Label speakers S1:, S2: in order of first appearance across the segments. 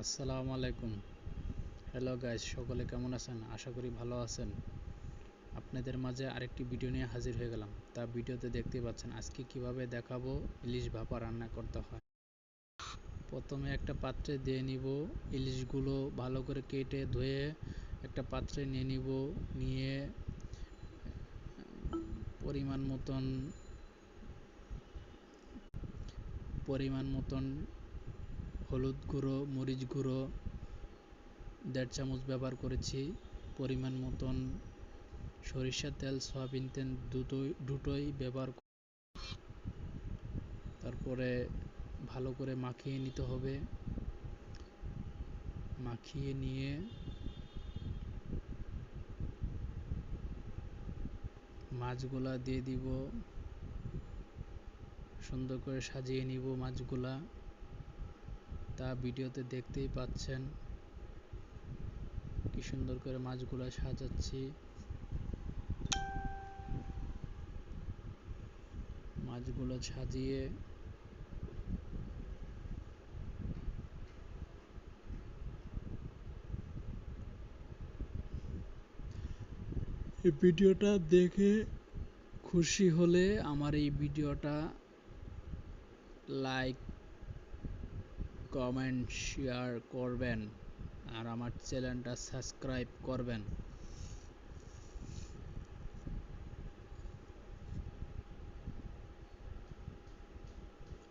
S1: আসসালামু আলাইকুম। Hello guys, সকলে কেমন আছেন? আশা করি ভালো আছেন। আপনাদের মাঝে আরেকটি ভিডিও নিয়ে হাজির হয়ে গেলাম। তা ভিডিওতে দেখতেই পাচ্ছেন আজকে কিভাবে দেখাবো ইলিশ ভাপা রান্না করতে হয়। প্রথমে একটা পাত্রে দিয়ে নিব ইলিশগুলো ভালো করে কেটে ধুয়ে একটা পাত্রে নিয়ে নিব। নিয়ে পরিমাণ মতন হলুদ গুঁড়ো, মরিচ গুঁড়ো 1.5 চামচ ব্যবহার করেছি। পরিমাণ মতন সরিষার তেল, সয়াবিন তেল দুটোই ব্যবহার। তারপরে ভালো করে মাখিয়ে নিতে হবে। মাখিয়ে নিয়ে মাছগুলা দিয়ে দিব। সুন্দর করে সাজিয়ে নিব মাছগুলা। তা ভিডিওতে দেখতেই পাচ্ছেন কি সুন্দর করে মাছগুলা সাজাচ্ছি। মাছগুলো সাজিয়ে এই ভিডিওটা দেখে খুশি হলে আমার এই ভিডিওটা লাইক, কমেন্ট, শেয়ার করবেন আর আমার চ্যানেলটা সাবস্ক্রাইব করবেন।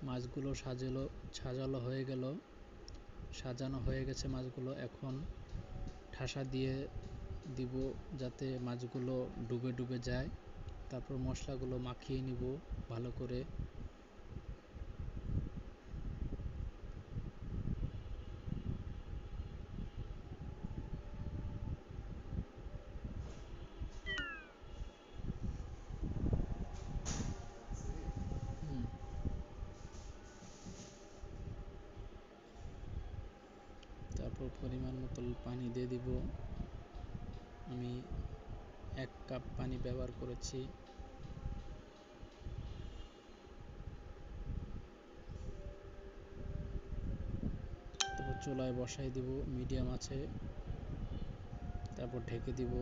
S1: মাছগুলো সাজানো হয়ে গেছে মাছগুলো। এখন ঠাসা দিয়ে দিব যাতে মাছগুলো ডুবে যায়। তারপর মশলাগুলো মাখিয়ে নিব ভালো করে। তারপর পরিমাণ মতো পানি দিয়ে দিব। আমি 1 কাপ পানি ব্যবহার করেছি। তারপর চুলায় বসাই দিব মিডিয়াম আছে। তারপর ঢেকে দিব।